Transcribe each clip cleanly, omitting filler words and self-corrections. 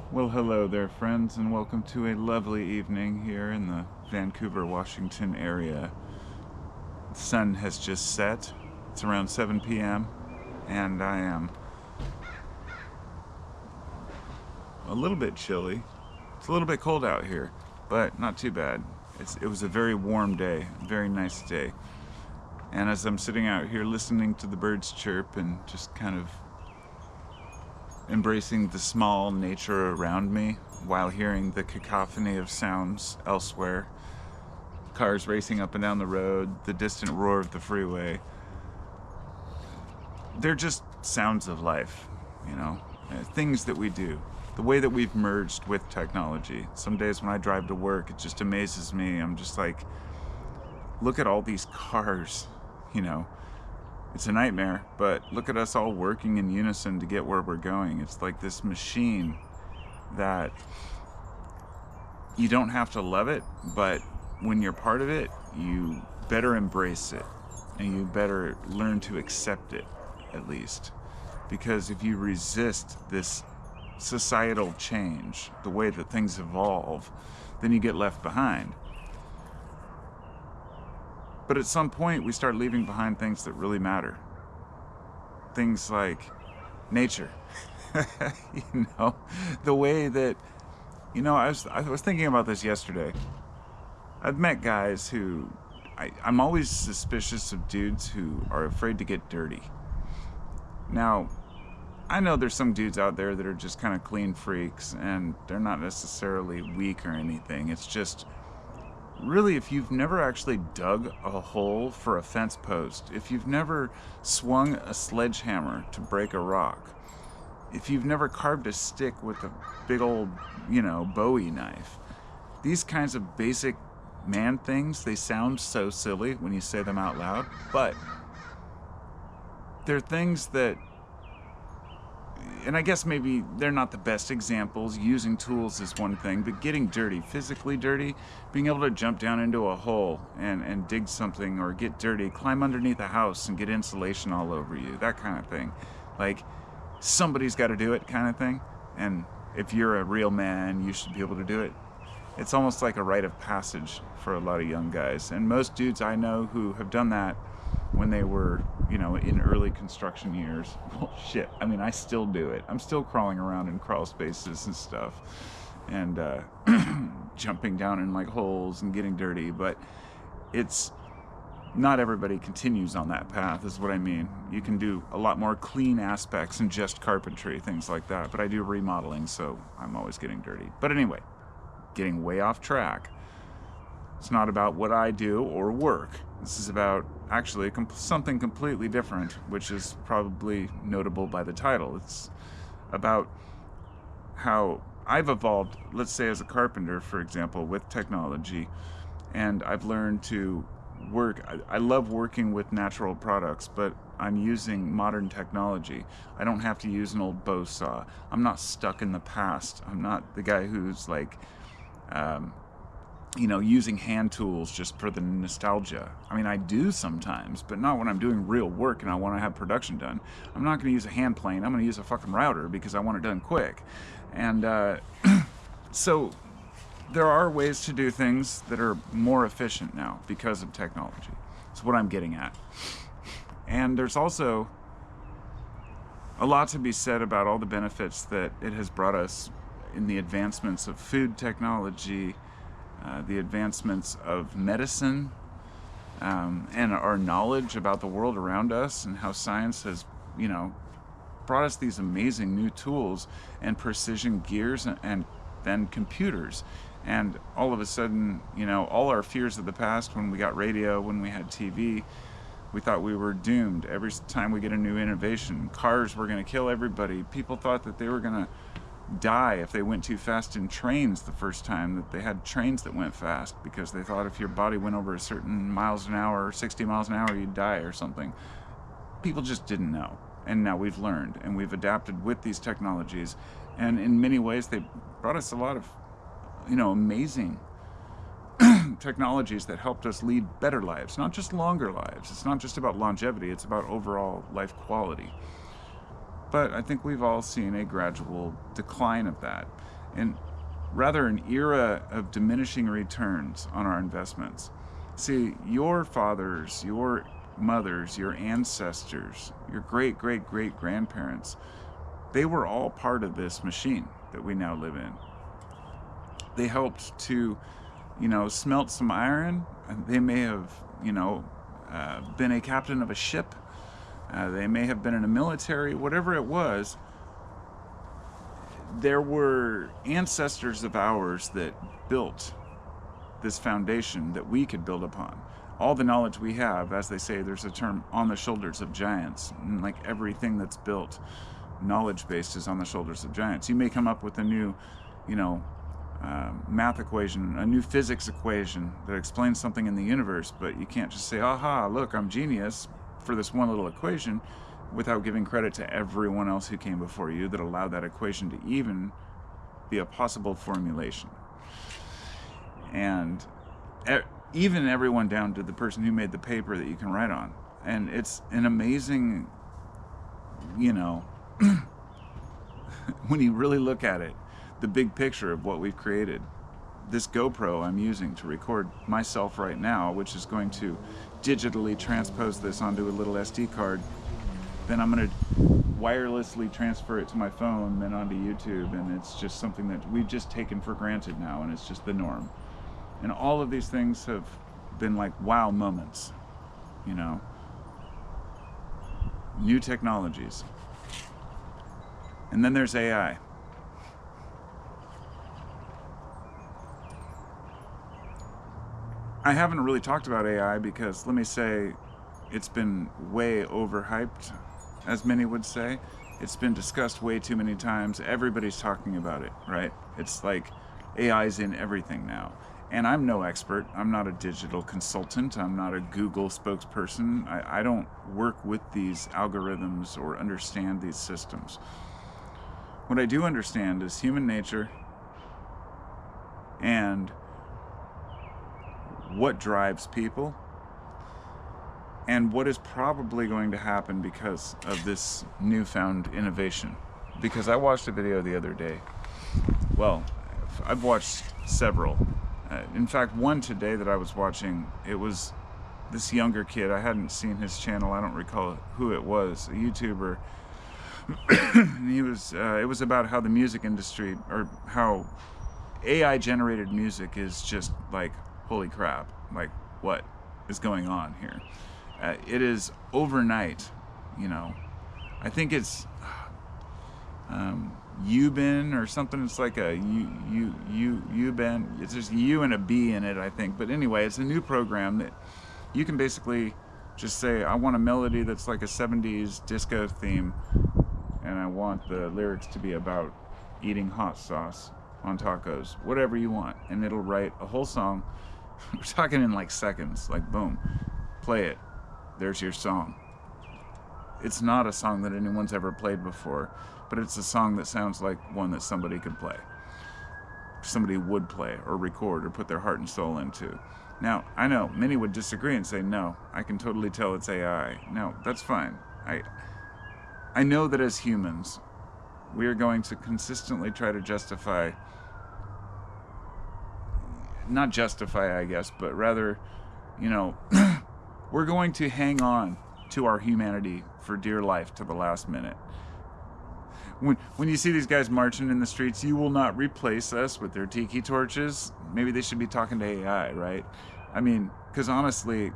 Well, hello there, friends, and welcome to a lovely evening here in the Vancouver, Washington area. The sun has just set. It's around 7 p.m., and I am a little bit chilly. It's a little bit cold out here, but not too bad. It was a very warm day, a very nice day. And as I'm sitting out here listening to the birds chirp and just kind of embracing the small nature around me while hearing the cacophony of sounds elsewhere, cars racing up and down the road, the distant roar of the freeway, they're just sounds of life, things that we do, the way that we've merged with technology. Some days when I drive to work, it just amazes me. I'm just like, look at all these cars, It's a nightmare, but look at us all working in unison to get where we're going. It's like this machine that you don't have to love it, but when you're part of it, you better embrace it and you better learn to accept it, at least. Because if you resist this societal change, the way that things evolve, then you get left behind. But at some point, we start leaving behind things that really matter. Things like nature. The way that, I was thinking about this yesterday. I've met guys who, I'm always suspicious of dudes who are afraid to get dirty. Now, I know there's some dudes out there that are just kind of clean freaks, and they're not necessarily weak or anything. It's just, really, if you've never actually dug a hole for a fence post, if you've never swung a sledgehammer to break a rock, if you've never carved a stick with a big old, Bowie knife, these kinds of basic man things, they sound so silly when you say them out loud, but they're things that, and I guess maybe they're not the best examples. Using tools is one thing, but getting dirty, physically dirty, being able to jump down into a hole and dig something, or get dirty, climb underneath a house and get insulation all over you, that kind of thing. Like, somebody's got to do it kind of thing. And if you're a real man, you should be able to do it. It's almost like a rite of passage for a lot of young guys. And most dudes I know who have done that when they were, in early construction years. Well, shit, I still do it. I'm still crawling around in crawl spaces and stuff, and jumping down in like holes and getting dirty, but it's not everybody continues on that path, is what I mean. You can do a lot more clean aspects than just carpentry, things like that, but I do remodeling, so I'm always getting dirty. But anyway, getting way off track. It's not about what I do or work. This is about actually something completely different, which is probably notable by the title. It's about how I've evolved, let's say as a carpenter, for example, with technology, and I've learned to work. I love working with natural products, but I'm using modern technology. I don't have to use an old bow saw. I'm not stuck in the past. I'm not the guy who's like, using hand tools just for the nostalgia. I do sometimes, but not when I'm doing real work and I want to have production done. I'm not going to use a hand plane. I'm going to use a fucking router because I want it done quick. And so there are ways to do things that are more efficient now because of technology. That's what I'm getting at. And there's also a lot to be said about all the benefits that it has brought us in the advancements of food technology, the advancements of medicine, and our knowledge about the world around us, and how science has, brought us these amazing new tools and precision gears and then computers. And all of a sudden, all our fears of the past, when we got radio, when we had TV, we thought we were doomed. Every time we get a new innovation, cars were going to kill everybody. People thought that they were going to die if they went too fast in trains the first time that they had trains that went fast, because they thought if your body went over a certain miles an hour, 60 miles an hour, you'd die or something. People just didn't know. And now we've learned, and we've adapted with these technologies. And in many ways, they brought us a lot of, amazing technologies that helped us lead better lives, not just longer lives. It's not just about longevity, it's about overall life quality. But I think we've all seen a gradual decline of that. and rather an era of diminishing returns on our investments. See, your fathers, your mothers, your ancestors, your great great great grandparents, they were all part of this machine that we now live in. They helped to, smelt some iron. They may have, been a captain of a ship. They may have been in a military, whatever it was. There were ancestors of ours that built this foundation that we could build upon. All the knowledge we have, as they say, there's a term, on the shoulders of giants. And like everything that's built, knowledge-based, is on the shoulders of giants. You may come up with a new, math equation, a new physics equation that explains something in the universe, but you can't just say, aha, look, I'm genius for this one little equation, without giving credit to everyone else who came before you that allowed that equation to even be a possible formulation. And even everyone down to the person who made the paper that you can write on. And it's an amazing, when you really look at it, the big picture of what we've created. This GoPro I'm using to record myself right now, which is going to digitally transpose this onto a little SD card. Then I'm going to wirelessly transfer it to my phone, then onto YouTube, and it's just something that we've just taken for granted now, and it's just the norm. And all of these things have been like wow moments, new technologies. And then there's AI. I haven't really talked about AI because, let me say, it's been way overhyped, as many would say. It's been discussed way too many times. Everybody's talking about it, right? It's like AI's in everything now. And I'm no expert. I'm not a digital consultant. I'm not a Google spokesperson. I don't work with these algorithms or understand these systems. What I do understand is human nature and what drives people and what is probably going to happen because of this newfound innovation. Because I watched a video the other day. Well, I've watched several. In fact, one today that I was watching, it was this younger kid. I hadn't seen his channel. I don't recall who it was, a YouTuber. And it was about how the music industry, or how AI-generated music is just like, holy crap, like what is going on here? It is overnight, I think it's Ubin or something. It's like a Ubin. It's just U and a B in it, I think. But anyway, it's a new program that you can basically just say, I want a melody that's like a 70s disco theme, and I want the lyrics to be about eating hot sauce on tacos, whatever you want, and it'll write a whole song. We're talking in like seconds, like boom, play it, there's your song. It's not a song that anyone's ever played before, but it's a song that sounds like one that somebody could play, somebody would play or record or put their heart and soul into. Now, I know many would disagree and say, no, I can totally tell it's AI. No, that's fine. I know that as humans, we are going to consistently try to justify, not justify, I guess, but rather, we're going to hang on to our humanity for dear life to the last minute. When you see these guys marching in the streets, you will not replace us with their tiki torches. Maybe they should be talking to AI, right? I mean, because honestly,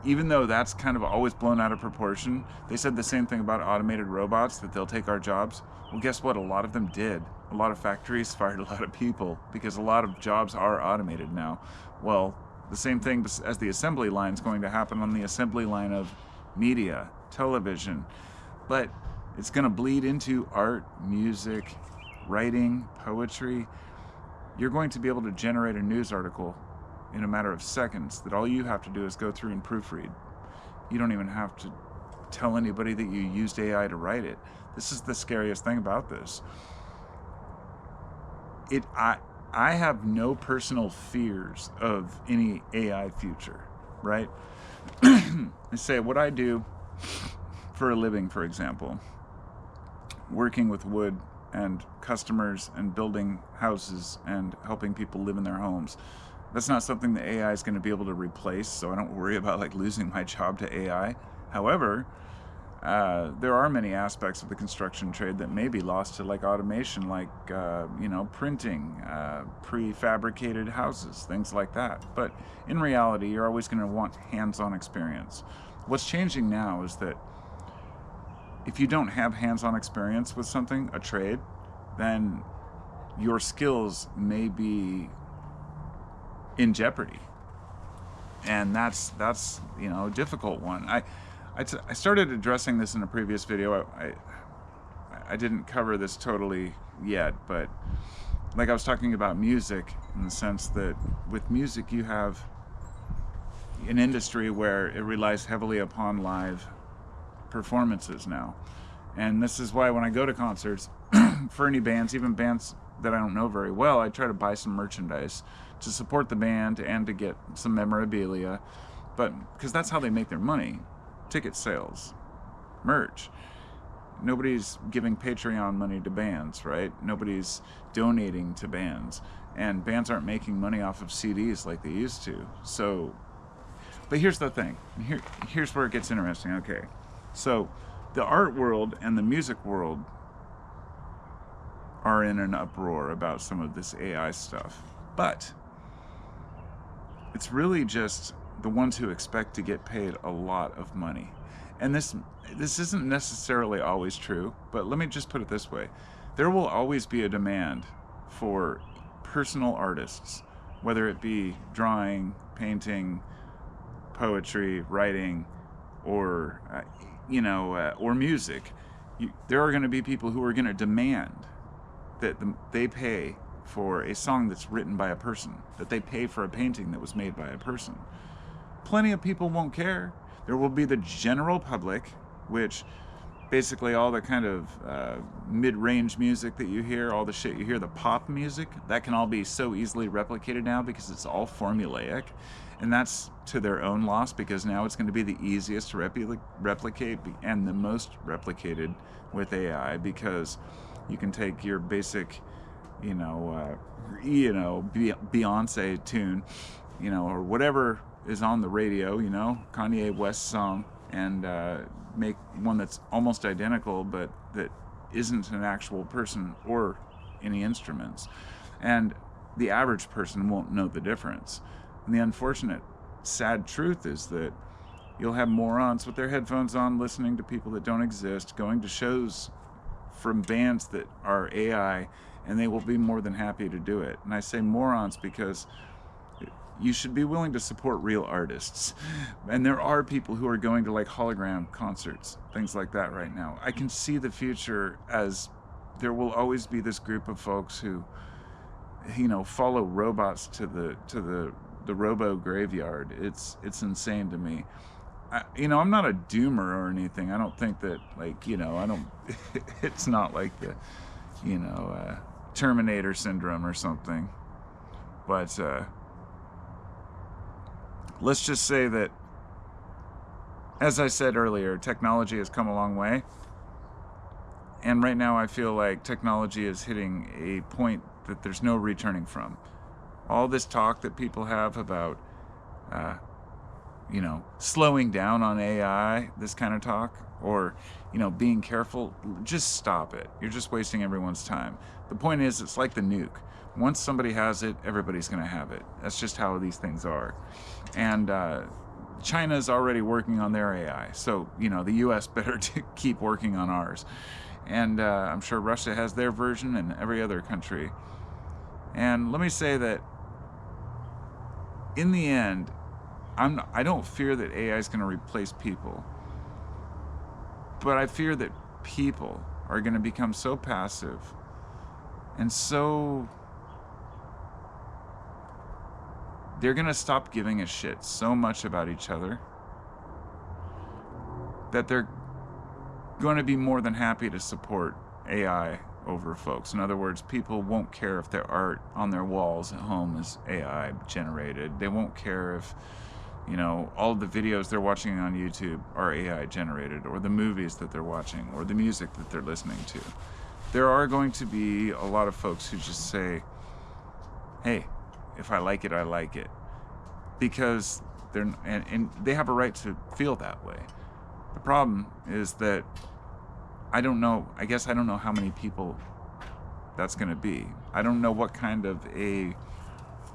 even though that's kind of always blown out of proportion, they said the same thing about automated robots, that they'll take our jobs. Well, guess what? A lot of them did. A lot of factories fired a lot of people because a lot of jobs are automated now. Well, the same thing as the assembly line is going to happen on the assembly line of media, television. But it's going to bleed into art, music, writing, poetry. You're going to be able to generate a news article in a matter of seconds that all you have to do is go through and proofread. You don't even have to tell anybody that you used AI to write it. This is the scariest thing about this. I have no personal fears of any AI future, right? I say what I do for a living, for example, working with wood and customers and building houses and helping people live in their homes. That's not something that AI is going to be able to replace, so I don't worry about like losing my job to AI. However, there are many aspects of the construction trade that may be lost to like automation, like printing, prefabricated houses, things like that. But in reality, you're always going to want hands-on experience. What's changing now is that if you don't have hands-on experience with something, a trade, then your skills may be in jeopardy, and that's a difficult one. I started addressing this in a previous video. I didn't cover this totally yet, but like I was talking about music, in the sense that with music you have an industry where it relies heavily upon live performances now. And this is why when I go to concerts for any bands, even bands that I don't know very well, I try to buy some merchandise to support the band and to get some memorabilia, but because that's how they make their money. Ticket sales, merch. Nobody's giving Patreon money to bands, right? Nobody's donating to bands, and bands aren't making money off of CDs like they used to. So, but here's the thing. Here's where it gets interesting. Okay, so the art world and the music world are in an uproar about some of this AI stuff, but it's really just the ones who expect to get paid a lot of money. And this isn't necessarily always true, but let me just put it this way. There will always be a demand for personal artists, whether it be drawing, painting, poetry, writing, or or music. There are going to be people who are going to demand that they pay for a song that's written by a person, that they pay for a painting that was made by a person. Plenty of people won't care. There will be the general public, which basically all the kind of mid-range music that you hear, all the shit you hear, the pop music, that can all be so easily replicated now because it's all formulaic. And that's to their own loss, because now it's going to be the easiest to replicate and the most replicated with AI, because you can take your basic, Beyonce tune, or whatever is on the radio, Kanye West song, and make one that's almost identical, but that isn't an actual person or any instruments. And the average person won't know the difference. And the unfortunate, sad truth is that you'll have morons with their headphones on listening to people that don't exist, going to shows from bands that are AI, and they will be more than happy to do it. And I say morons because you should be willing to support real artists. And there are people who are going to like hologram concerts, things like that right now. I can see the future as there will always be this group of folks who, follow robots to the robo graveyard. It's insane to me. I'm not a doomer or anything. I don't think that it's not like the, Terminator syndrome or something. But let's just say that, as I said earlier, technology has come a long way. And right now I feel like technology is hitting a point that there's no returning from. All this talk that people have about, slowing down on AI, this kind of talk, or, being careful, just stop it. You're just wasting everyone's time. The point is, it's like the nuke. Once somebody has it, everybody's going to have it. That's just how these things are. And China's already working on their AI. So, the U.S. better keep working on ours. And I'm sure Russia has their version, and every other country. And let me say that in the end, I don't fear that AI is going to replace people. But I fear that people are going to become so passive and so... they're going to stop giving a shit so much about each other that they're going to be more than happy to support AI over folks. In other words, people won't care if their art on their walls at home is AI generated. They won't care if, all of the videos they're watching on YouTube are AI generated, or the movies that they're watching, or the music that they're listening to. there are going to be a lot of folks who just say, hey, if I like it, I like it. Because and they have a right to feel that way. The problem is that I guess I don't know how many people that's going to be. I don't know what kind of a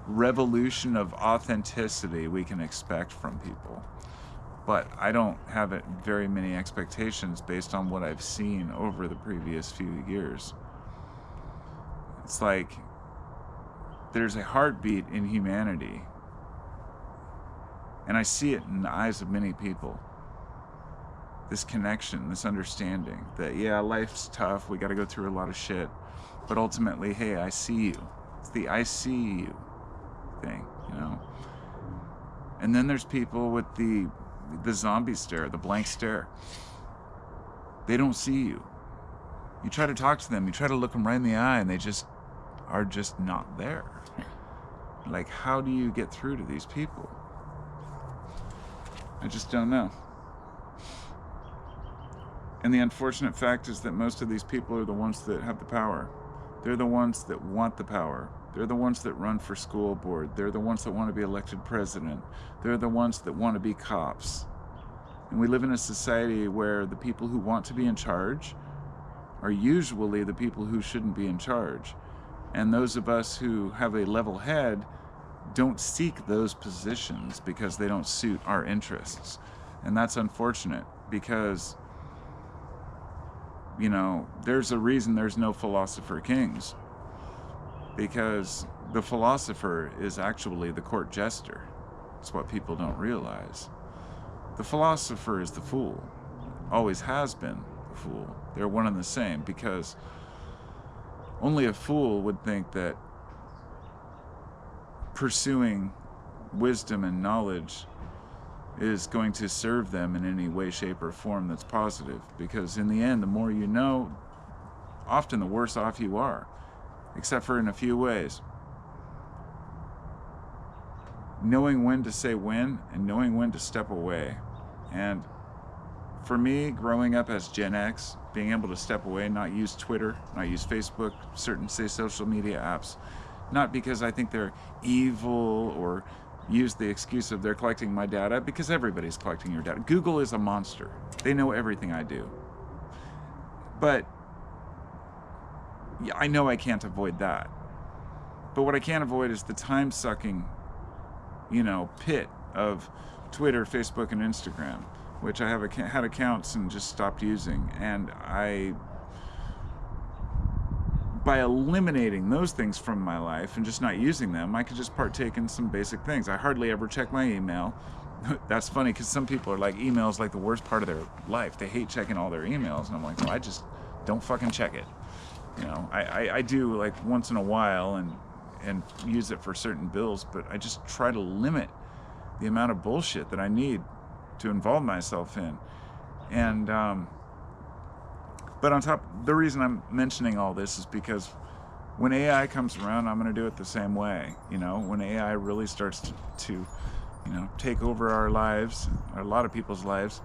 revolution of authenticity we can expect from people. But I don't have very many expectations based on what I've seen over the previous few years. It's like there's a heartbeat in humanity, and I see it in the eyes of many people. This connection, this understanding that, yeah, life's tough, we got to go through a lot of shit, but ultimately, hey, I see you. It's the I see you thing, you know? And then there's people with the zombie stare, the blank stare. They don't see you. You try to talk to them, you try to look them right in the eye, and they just are just not there. Like, how do you get through to these people? I just don't know. And the unfortunate fact is that most of these people are the ones that have the power. They're the ones that want the power. They're the ones that run for school board. They're the ones that want to be elected president. They're the ones that want to be cops. And we live in a society where the people who want to be in charge are usually the people who shouldn't be in charge. And those of us who have a level head don't seek those positions because they don't suit our interests. And that's unfortunate because, you know, there's a reason there's no philosopher kings. Because the philosopher is actually the court jester. It's what people don't realize. The philosopher is the fool. Always has been the fool. They're one and the same, because only a fool would think that pursuing wisdom and knowledge is going to serve them in any way, shape, or form that's positive. Because in the end, the more you know, often the worse off you are. Except for in a few ways. Knowing when to say when and knowing when to step away. And for me, growing up as Gen X, being able to step away, not use Twitter, not use Facebook, certain, say, social media apps, not because I think they're evil or use the excuse of they're collecting my data, because everybody's collecting your data. Google is a monster. They know everything I do. But yeah, I know I can't avoid that. But what I can't avoid is the time-sucking, pit of Twitter, Facebook, and Instagram, which I have had accounts and just stopped using. And by eliminating those things from my life and just not using them, I could just partake in some basic things. I hardly ever check my email. That's funny, because some people are like, email's like the worst part of their life. They hate checking all their emails. And I'm like, well, I just don't fucking check it. I do like once in a while and use it for certain bills, but I just try to limit the amount of bullshit that I need to involve myself in. And but on top, the reason I'm mentioning all this is because when AI comes around, I'm going to do it the same way. When AI really starts to take over our lives, or a lot of people's lives,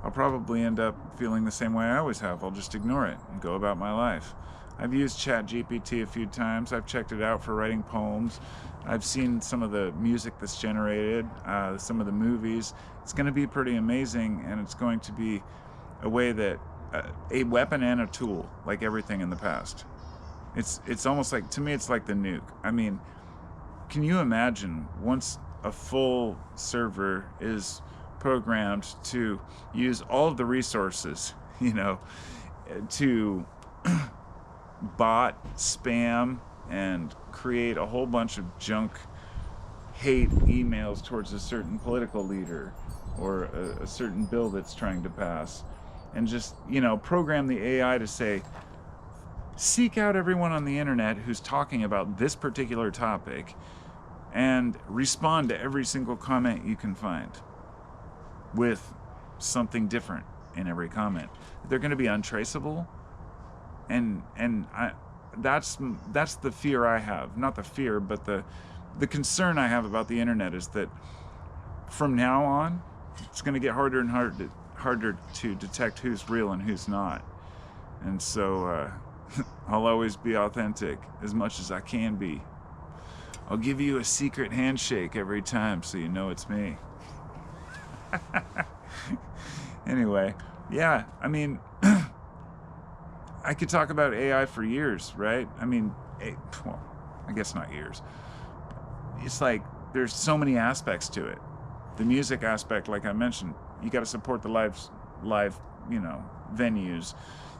I'll probably end up feeling the same way I always have. I'll just ignore it and go about my life. I've used ChatGPT a few times. I've checked it out for writing poems. I've seen some of the music that's generated, some of the movies. It's going to be pretty amazing, and it's going to be a way that a weapon and a tool, like everything in the past. It's almost like, to me, it's like the nuke. I mean, can you imagine once a full server is programmed to use all of the resources, to bot, spam, and create a whole bunch of junk hate emails towards a certain political leader or a certain bill that's trying to pass, and just, program the AI to say, seek out everyone on the internet who's talking about this particular topic and respond to every single comment you can find with something different in every comment. They're going to be untraceable. And that's the fear I have. Not the fear, but the concern I have about the internet is that from now on, it's going to get harder and harder to detect who's real and who's not. And so I'll always be authentic as much as I can be. I'll give you a secret handshake every time so you know it's me. Anyway, yeah, I mean, I could talk about AI for years, right? I mean, well, I guess not years. It's like there's so many aspects to it. The music aspect, like I mentioned, you got to support the live, venues.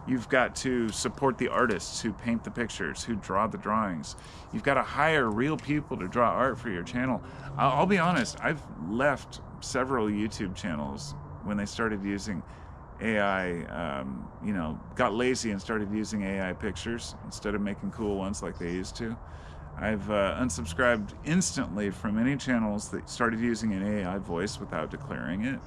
You've got to support the artists who paint the pictures, who draw the drawings. You've got to hire real people to draw art for your channel. I'll be honest, I've left several YouTube channels when they started using AI, got lazy and started using AI pictures instead of making cool ones like they used to. I've unsubscribed instantly from any channels that started using an AI voice without declaring it.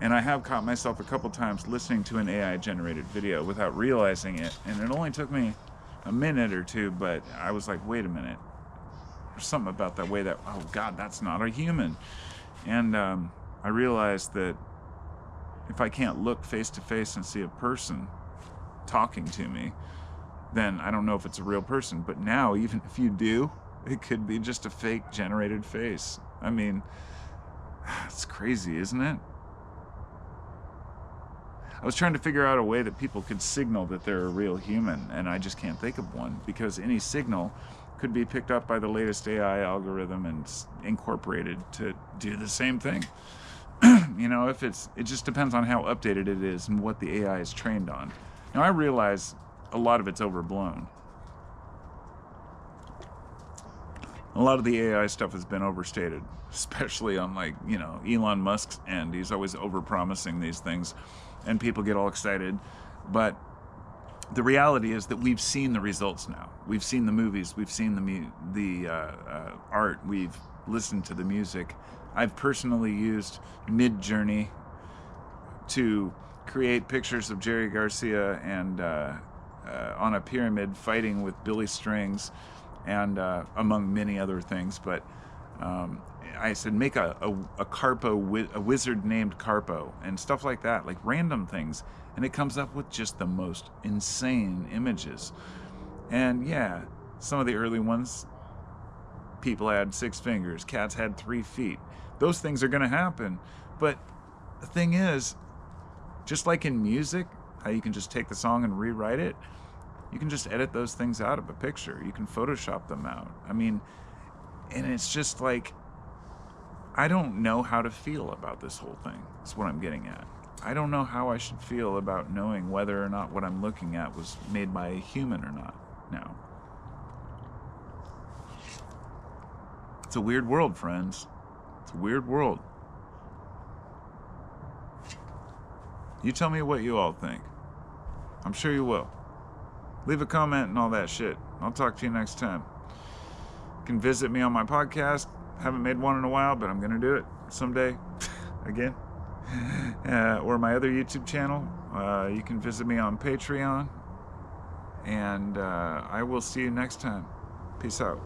And I have caught myself a couple times listening to an AI generated video without realizing it. And it only took me a minute or two, but I was like, wait a minute. There's something about that way that, oh God, that's not a human. And I realized that if I can't look face to face and see a person talking to me, then I don't know if it's a real person. But now, even if you do, it could be just a fake generated face. I mean, it's crazy, isn't it? I was trying to figure out a way that people could signal that they're a real human, and I just can't think of one, because any signal could be picked up by the latest AI algorithm and incorporated to do the same thing. It just depends on how updated it is and what the AI is trained on. Now, I realize a lot of it's overblown. A lot of the AI stuff has been overstated, especially on Elon Musk's end. He's always overpromising these things, and people get all excited. But the reality is that we've seen the results now. We've seen the movies. We've seen the art. We've listened to the music. I've personally used Midjourney to create pictures of Jerry Garcia and on a pyramid fighting with Billy Strings, and among many other things. But I said, make a Carpo, a wizard named Carpo, and stuff like that, like random things. And it comes up with just the most insane images. And yeah, some of the early ones, people had 6 fingers, cats had 3 feet. Those things are going to happen. But the thing is, just like in music, how you can just take the song and rewrite it, you can just edit those things out of a picture. You can Photoshop them out. I mean, and it's just like, I don't know how to feel about this whole thing. That's what I'm getting at. I don't know how I should feel about knowing whether or not what I'm looking at was made by a human or not now. It's a weird world, friends. It's a weird world. You tell me what you all think. I'm sure you will. Leave a comment and all that shit. I'll talk to you next time. You can visit me on my podcast. Haven't made one in a while, but I'm going to do it someday again. Or my other YouTube channel. You can visit me on Patreon. And I will see you next time. Peace out.